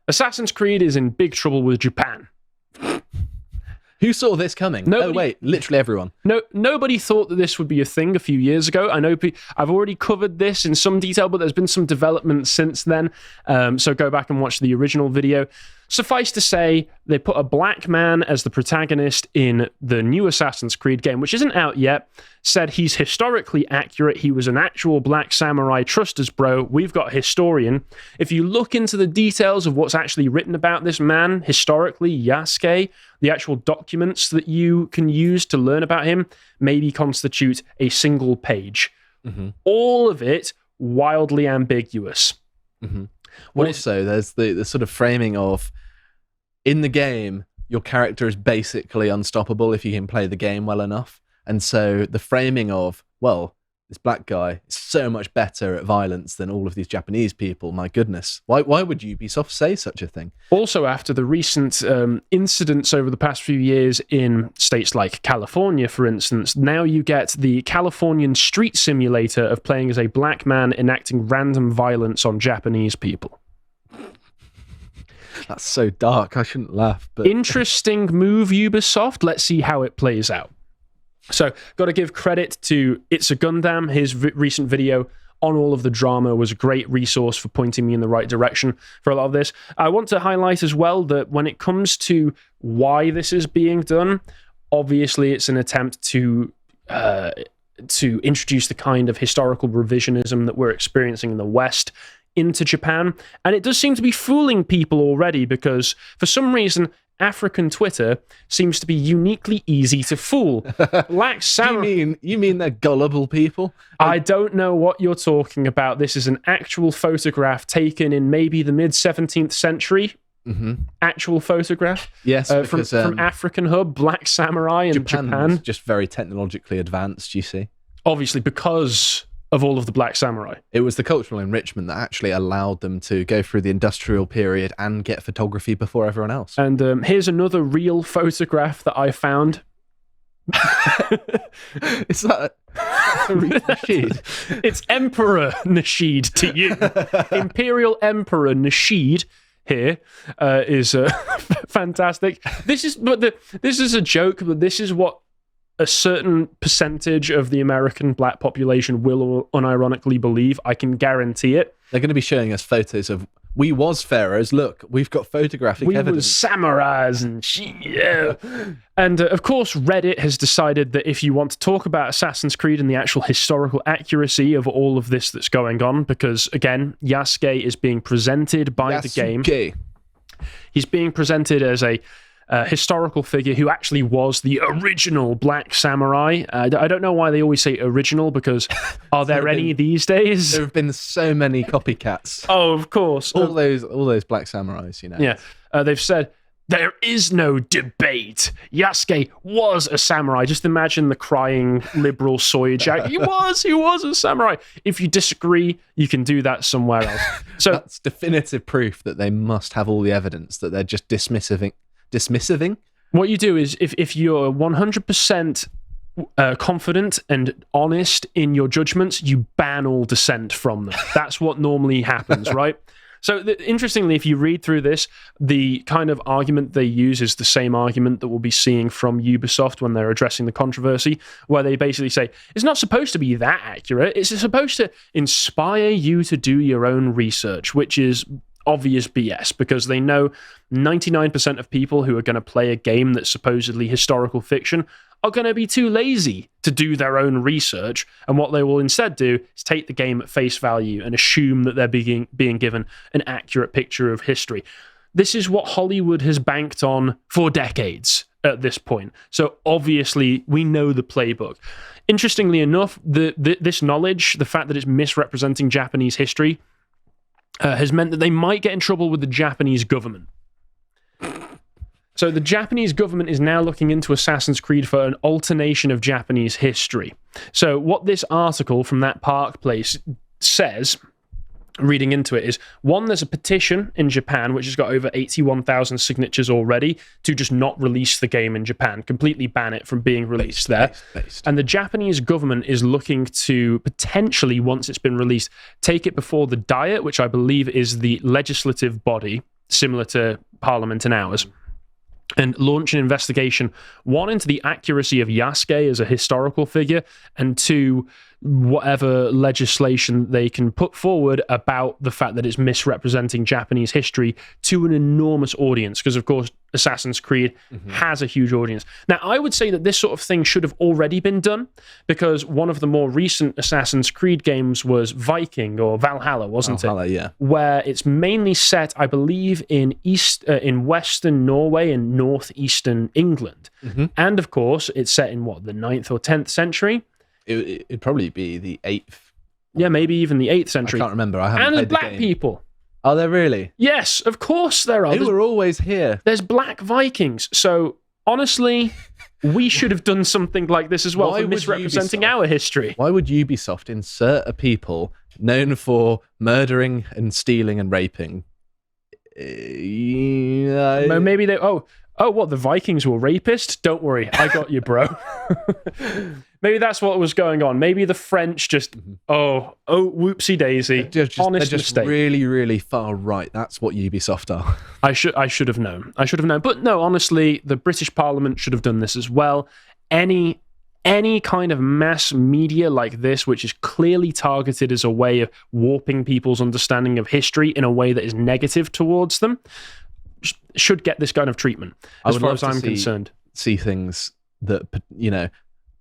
Assassin's Creed is in big trouble with Japan. Who saw this coming? Nobody, oh, wait, literally everyone. Nobody thought that this would be a thing a few years ago. I know I've already covered this in some detail, but there's been some development since then. So go back and watch the original video. Suffice to say, they put a black man as the protagonist in the new Assassin's Creed game, which isn't out yet. Said he's historically accurate. He was an actual black samurai. Trust us, bro. We've got a historian. If you look into the details of what's actually written about this man, historically, Yasuke, the actual documents that you can use to learn about him maybe constitute a single page. Mm-hmm. All of it wildly ambiguous. Mm-hmm. Well, also, there's the sort of framing of, in the game, your character is basically unstoppable if you can play the game well enough. And so the framing of, well, this black guy is so much better at violence than all of these Japanese people. My goodness. Why would Ubisoft say such a thing? Also, after the recent incidents over the past few years in states like California, for instance, now you get the Californian street simulator of playing as a black man enacting random violence on Japanese people. That's so dark. I shouldn't laugh. But interesting move, Ubisoft. Let's see how it plays out. So, got to give credit to It's a Gundam. His recent video on all of the drama was a great resource for pointing me in the right direction for a lot of this. I want to highlight as well that when it comes to why this is being done, obviously it's an attempt to introduce the kind of historical revisionism that we're experiencing in the West into Japan. And it does seem to be fooling people already because, for some reason, African Twitter seems to be uniquely easy to fool. Black samurai. You mean they're gullible people? I don't know what you're talking about. This is an actual photograph taken in maybe the mid-17th century. Mm-hmm. Actual photograph. Yes, because, from African Hub, Black Samurai in Japan. Was just very technologically advanced, you see. Obviously, because of all of the Black Samurai. It was the cultural enrichment that actually allowed them to go through the industrial period and get photography before everyone else. And here's another real photograph that I found. Is that Nasheed? It's Emperor Nasheed to you. Imperial Emperor Nasheed here is fantastic. This is a joke, but this is what a certain percentage of the American black population will unironically believe. I can guarantee it. They're going to be showing us photos of, we was pharaohs, look, we've got photographic evidence. We was samurais and yeah. And of course, Reddit has decided that if you want to talk about Assassin's Creed and the actual historical accuracy of all of this that's going on, because again, Yasuke is being presented by the game. He's being presented as a historical figure who actually was the original Black Samurai. I don't know why they always say original, because are there any these days? There have been so many copycats. Oh, of course. All those Black Samurais, you know. Yeah. They've said, there is no debate. Yasuke was a samurai. Just imagine the crying liberal soy jack. He was a samurai. If you disagree, you can do that somewhere else. So that's definitive proof that they must have all the evidence, that they're just dismissiving. What you do is, if you're 100% confident and honest in your judgments, you ban all dissent from them. That's what normally happens, right? So interestingly, if you read through this, the kind of argument they use is the same argument that we'll be seeing from Ubisoft when they're addressing the controversy, where they basically say, it's not supposed to be that accurate. It's supposed to inspire you to do your own research, which is obvious BS, because they know 99% of people who are going to play a game that's supposedly historical fiction are going to be too lazy to do their own research, and what they will instead do is take the game at face value and assume that they're being given an accurate picture of history. This is what Hollywood has banked on for decades at this point. So obviously we know the playbook. Interestingly enough, this knowledge, the fact that it's misrepresenting Japanese history, has meant that they might get in trouble with the Japanese government. So the Japanese government is now looking into Assassin's Creed for an alternation of Japanese history. So what this article from that Park Place says, reading into it, is, one, there's a petition in Japan which has got over 81,000 signatures already to just not release the game in Japan, completely ban it from being released there. And the Japanese government is looking to potentially, once it's been released, take it before the Diet, which I believe is the legislative body similar to Parliament and ours, and launch an investigation, one, into the accuracy of Yasuke as a historical figure, and two, whatever legislation they can put forward about the fact that it's misrepresenting Japanese history to an enormous audience, because of course Assassin's Creed has a huge audience. Now, I would say that this sort of thing should have already been done, because one of the more recent Assassin's Creed games was Viking, or Valhalla, wasn't it? Yeah. Where it's mainly set, I believe, in Western Norway and northeastern England. And of course, it's set in the 9th or 10th century? It'd probably be the 8th. Yeah, maybe even the 8th century. I can't remember. I haven't and played there's the black game. people. Are there really? Yes, of course there are. They were always here. There's black Vikings. So, honestly, we should have done something like this as well for misrepresenting our history. Why would Ubisoft insert a people known for murdering and stealing and raping? Maybe they... Oh, what? The Vikings were rapists? Don't worry, I got you, bro. Maybe that's what was going on. Maybe the French just, whoopsie daisy. Honest they're just mistake. really, really far right. That's what Ubisoft are. I should have known. But no, honestly, the British Parliament should have done this as well. Any kind of mass media like this, which is clearly targeted as a way of warping people's understanding of history in a way that is negative towards them, should get this kind of treatment, as far as I'm concerned. See things that,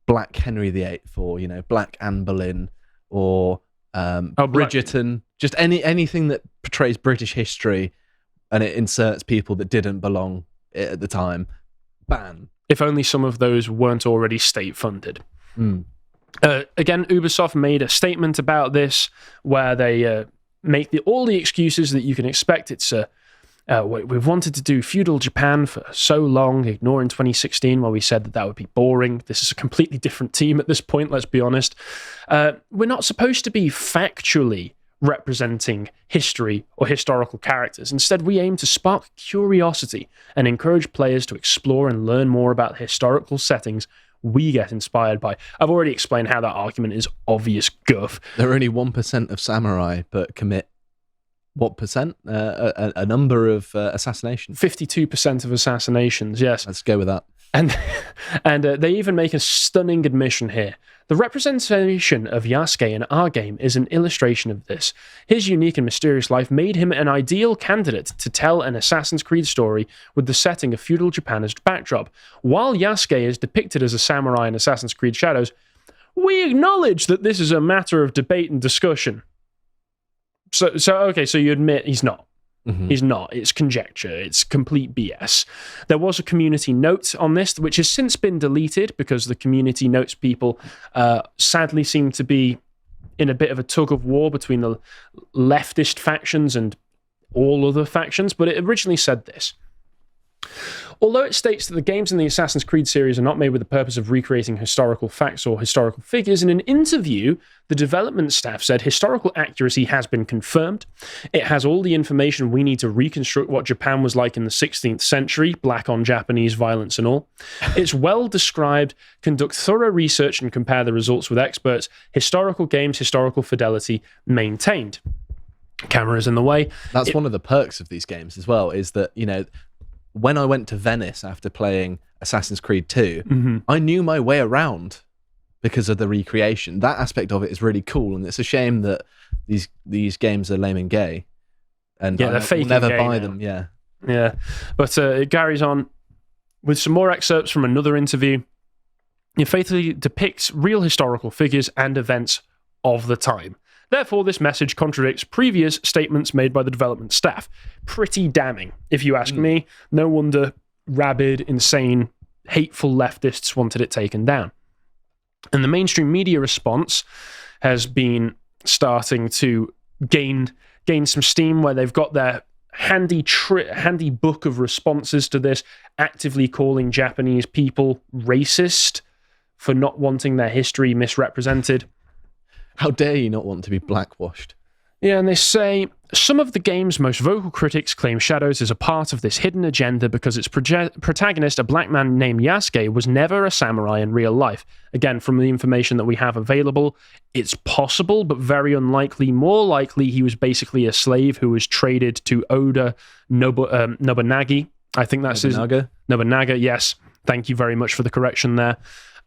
Black Henry VIII, or, Black Anne Boleyn, or Bridgerton, just anything that portrays British history and it inserts people that didn't belong at the time. Ban. If only some of those weren't already state-funded. Again, Ubisoft made a statement about this where they make all the excuses that you can expect. It's we've wanted to do feudal Japan for so long, ignoring 2016 where we said that would be boring. This is a completely different team at this point, let's be honest. We're not supposed to be factually representing history or historical characters. Instead, we aim to spark curiosity and encourage players to explore and learn more about historical settings we get inspired by. I've already explained how that argument is obvious guff. There are only 1% of samurai, but commit what percent? A number of assassinations. 52% of assassinations, yes. Let's go with that. And they even make a stunning admission here. The representation of Yasuke in our game is an illustration of this. His unique and mysterious life made him an ideal candidate to tell an Assassin's Creed story with the setting of feudal Japan as backdrop. While Yasuke is depicted as a samurai in Assassin's Creed Shadows, we acknowledge that this is a matter of debate and discussion. So you admit he's not. He's not. It's conjecture. It's complete BS. There was a community note on this, which has since been deleted because the community notes people sadly seem to be in a bit of a tug of war between the leftist factions and all other factions, but it originally said this. Although it states that the games in the Assassin's Creed series are not made with the purpose of recreating historical facts or historical figures, in an interview, the development staff said historical accuracy has been confirmed. It has all the information we need to reconstruct what Japan was like in the 16th century, black on Japanese violence and all. It's well described, conduct thorough research and compare the results with experts. Historical games, historical fidelity maintained. Cameras in the way. That's one of the perks of these games as well, is that, when I went to Venice after playing Assassin's Creed 2, I knew my way around because of the recreation. That aspect of it is really cool, and it's a shame that these games are lame and gay. And yeah, I'll never buy them. Yeah. But it carries on with some more excerpts from another interview. It faithfully depicts real historical figures and events of the time. Therefore, this message contradicts previous statements made by the development staff. Pretty damning, if you ask me. No wonder rabid, insane, hateful leftists wanted it taken down. And the mainstream media response has been starting to gain some steam, where they've got their handy book of responses to this, actively calling Japanese people racist for not wanting their history misrepresented. How dare you not want to be blackwashed? Yeah, and they say, Some of the game's most vocal critics claim Shadows is a part of this hidden agenda because its protagonist, a black man named Yasuke, was never a samurai in real life. Again, from the information that we have available, it's possible, but very unlikely. More likely, he was basically a slave who was traded to Oda Nobunagi. I think that's Nobunaga, yes. Thank you very much for the correction there.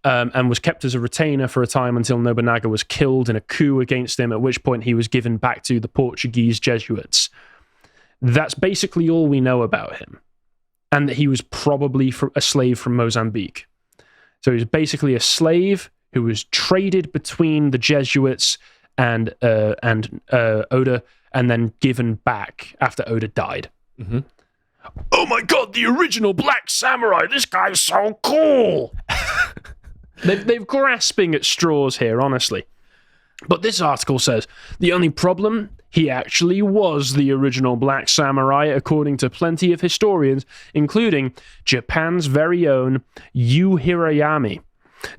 And was kept as a retainer for a time until Nobunaga was killed in a coup against him, at which point he was given back to the Portuguese Jesuits. That's basically all we know about him. And that he was probably a slave from Mozambique. So he was basically a slave who was traded between the Jesuits and Oda, and then given back after Oda died. Mm-hmm. Oh my god, the original Black Samurai! This guy's so cool! They're grasping at straws here, honestly. But this article says, the only problem? He actually was the original Black Samurai, according to plenty of historians, including Japan's very own Yu Hirayami.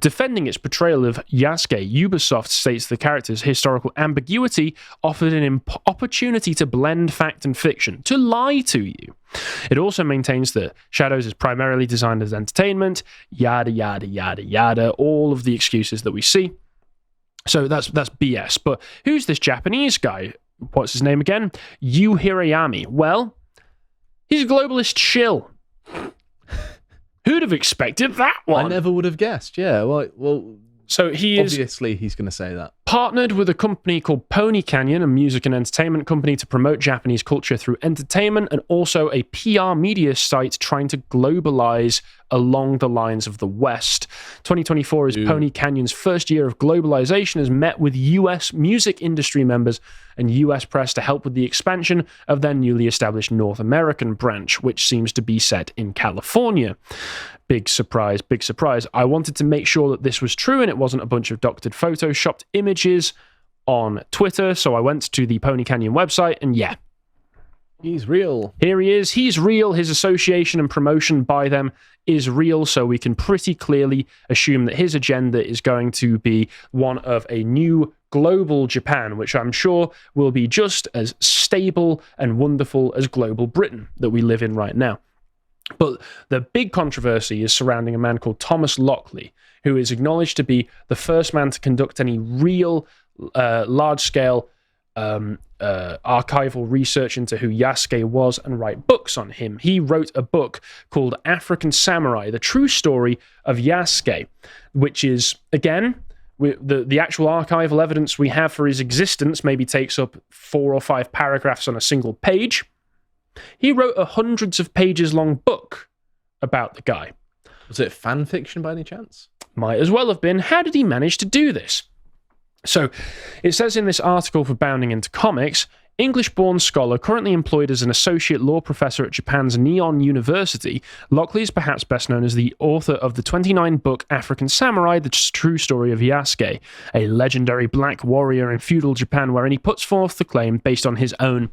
Defending its portrayal of Yasuke, Ubisoft states the character's historical ambiguity offered an opportunity to blend fact and fiction, to lie to you. It also maintains that Shadows is primarily designed as entertainment, yada, yada, yada, yada, all of the excuses that we see. So that's BS. But who's this Japanese guy? What's his name again? Yu Hirayami. Well, he's a globalist shill. Who'd have expected that one? I never would have guessed. Yeah, well. So obviously he's going to say that. Partnered with a company called Pony Canyon, a music and entertainment company, to promote Japanese culture through entertainment, and also a PR media site trying to globalize along the lines of the West. 2024 is Pony Canyon's first year of globalization, has met with US music industry members and US press to help with the expansion of their newly established North American branch, which seems to be set in California. Big surprise, big surprise. I wanted to make sure that this was true and it wasn't a bunch of doctored photoshopped images on Twitter, so I went to the Pony Canyon website, and yeah. He's real. Here he is. He's real. His association and promotion by them is real, so we can pretty clearly assume that his agenda is going to be one of a new global Japan, which I'm sure will be just as stable and wonderful as global Britain that we live in right now. But the big controversy is surrounding a man called Thomas Lockley, who is acknowledged to be the first man to conduct any real large-scale archival research into who Yasuke was and write books on him. He wrote a book called African Samurai, the true story of Yasuke, which is, again, the actual archival evidence we have for his existence maybe takes up 4 or 5 paragraphs on a single page. He wrote a hundreds of pages long book about the guy. Was it fan fiction by any chance? Might as well have been. How did he manage to do this? So, it says in this article for Bounding into Comics, English-born scholar currently employed as an associate law professor at Japan's Nihon University, Lockley is perhaps best known as the author of the 29-book African Samurai, the true story of Yasuke, a legendary black warrior in feudal Japan, wherein he puts forth the claim based on his own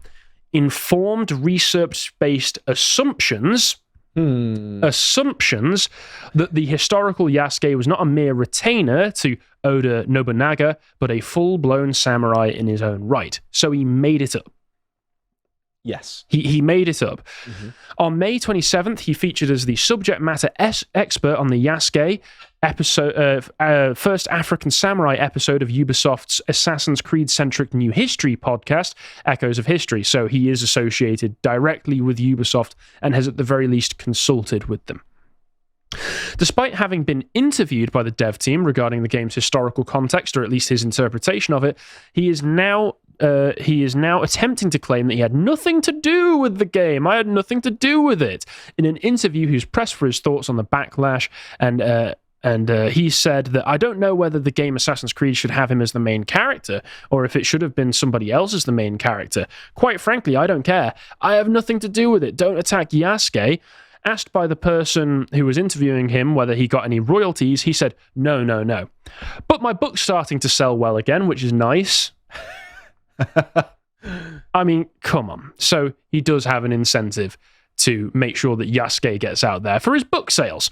informed, research-based assumptions that the historical Yasuke was not a mere retainer to Oda Nobunaga, but a full-blown samurai in his own right. So he made it up. Yes. He made it up. Mm-hmm. On May 27th, he featured as the subject matter expert on the Yasuke episode, first African Samurai episode of Ubisoft's Assassin's Creed-centric New History podcast, Echoes of History. So he is associated directly with Ubisoft and has at the very least consulted with them. Despite having been interviewed by the dev team regarding the game's historical context, or at least his interpretation of it, he is now attempting to claim that he had nothing to do with the game. I had nothing to do with it. In an interview, he was pressed for his thoughts on the backlash, and he said that, I don't know whether the game Assassin's Creed should have him as the main character, or if it should have been somebody else as the main character. Quite frankly, I don't care. I have nothing to do with it. Don't attack Yasuke. Asked by the person who was interviewing him whether he got any royalties, he said, no. But my book's starting to sell well again, which is nice. I mean, come on. So he does have an incentive to make sure that Yasuke gets out there for his book sales.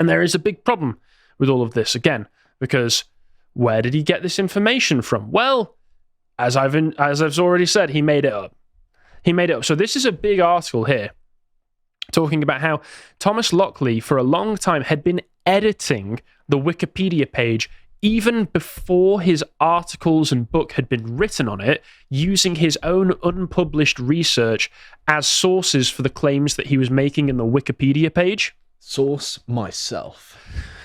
And there is a big problem with all of this, again, because where did he get this information from? Well, as I've already said, he made it up. He made it up. So this is a big article here talking about how Thomas Lockley, for a long time, had been editing the Wikipedia page even before his articles and book had been written on it, using his own unpublished research as sources for the claims that he was making in the Wikipedia page. Source myself.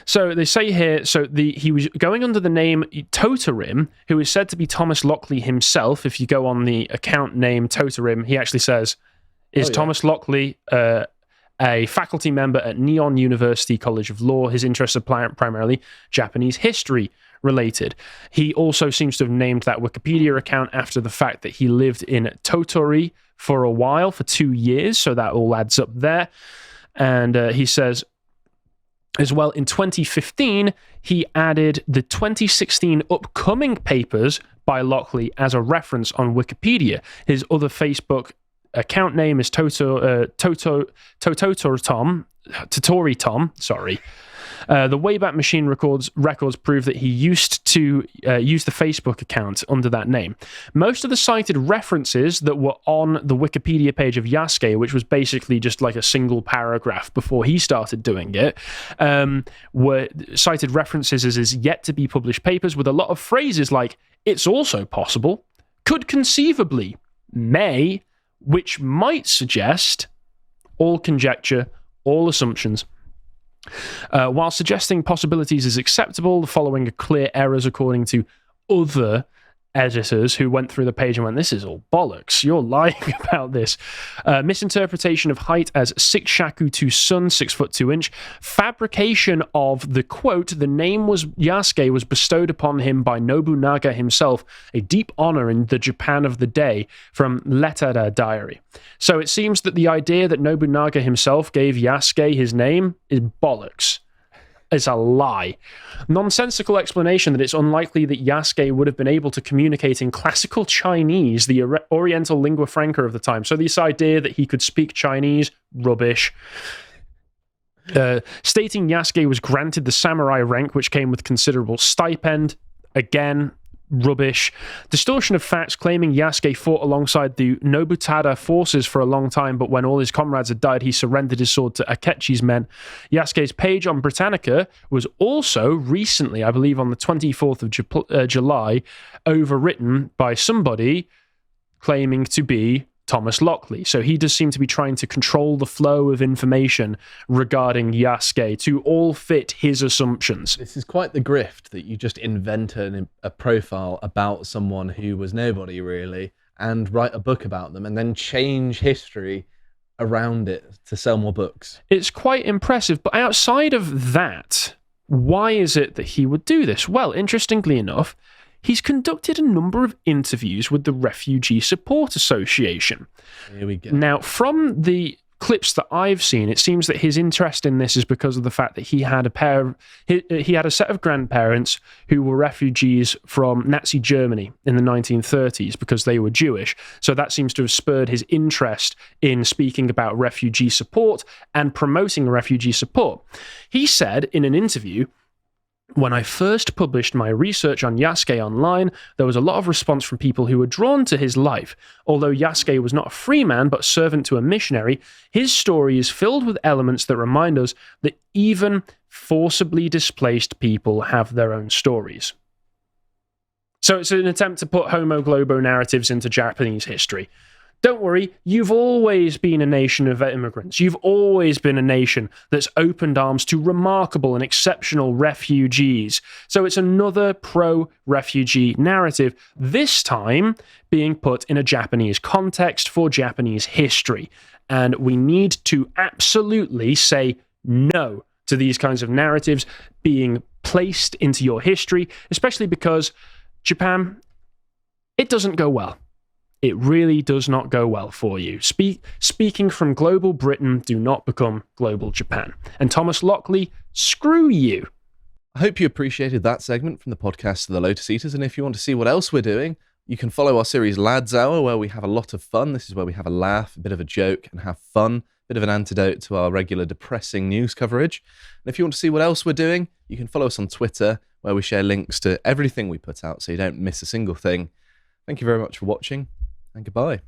So they say here, he was going under the name Toterim, who is said to be Thomas Lockley himself. If you go on the account name Toterim, he actually says, Thomas Lockley a faculty member at Nihon University College of Law. His interests are primarily Japanese history related. He also seems to have named that Wikipedia account after the fact that he lived in Tottori for a while, for 2 years, so that all adds up there. And he says, as well, in 2015, he added the 2016 upcoming papers by Lockley as a reference on Wikipedia. His other Facebook account name is Totori Tom. Sorry. The Wayback Machine records prove that he used to use the Facebook account under that name. Most of the cited references that were on the Wikipedia page of Yasuke, which was basically just like a single paragraph before he started doing it, were cited references as his yet to be published papers, with a lot of phrases like "it's also possible," "could conceivably," "may," which might suggest, all conjecture, all assumptions. While suggesting possibilities is acceptable, the following are clear errors according to other editors who went through the page and went, this is all bollocks, you're lying about this. Misinterpretation of height as 6 shaku to sun, 6 foot 2 inch. Fabrication of the quote, the name was Yasuke was bestowed upon him by Nobunaga himself, a deep honor in the Japan of the day, from Lettera diary. So it seems that the idea that Nobunaga himself gave Yasuke his name is bollocks. It's a lie. Nonsensical explanation that it's unlikely that Yasuke would have been able to communicate in classical Chinese, the Oriental lingua franca of the time. So this idea that he could speak Chinese, rubbish. Stating Yasuke was granted the samurai rank, which came with considerable stipend, again, rubbish. Distortion of facts, claiming Yasuke fought alongside the Nobutada forces for a long time, but when all his comrades had died, he surrendered his sword to Akechi's men. Yasuke's page on Britannica was also recently, I believe on the 24th of July, overwritten by somebody claiming to be Thomas Lockley. So he does seem to be trying to control the flow of information regarding Yasuke to all fit his assumptions. This is quite the grift that you just invent a profile about someone who was nobody, really, and write a book about them and then change history around it to sell more books. It's quite impressive, but outside of that, why is it that he would do this? Well, interestingly enough, he's conducted a number of interviews with the Refugee Support Association. Here we go. Now, from the clips that I've seen, it seems that his interest in this is because of the fact that he had a set of grandparents who were refugees from Nazi Germany in the 1930s because they were Jewish. So that seems to have spurred his interest in speaking about refugee support and promoting refugee support. He said in an interview, "When I first published my research on Yasuke online, there was a lot of response from people who were drawn to his life. Although Yasuke was not a free man but servant to a missionary, his story is filled with elements that remind us that even forcibly displaced people have their own stories." So it's an attempt to put Homo Globo narratives into Japanese history. Don't worry, you've always been a nation of immigrants. You've always been a nation that's opened arms to remarkable and exceptional refugees. So it's another pro-refugee narrative, this time being put in a Japanese context for Japanese history. And we need to absolutely say no to these kinds of narratives being placed into your history, especially because Japan, it doesn't go well. It really does not go well for you. Speaking from global Britain, do not become global Japan. And Thomas Lockley, screw you. I hope you appreciated that segment from the podcast of the Lotus Eaters, and if you want to see what else we're doing, you can follow our series Lads Hour, where we have a lot of fun. This is where we have a laugh, a bit of a joke, and have fun. A bit of an antidote to our regular depressing news coverage. And if you want to see what else we're doing, you can follow us on Twitter, where we share links to everything we put out so you don't miss a single thing. Thank you very much for watching, and goodbye.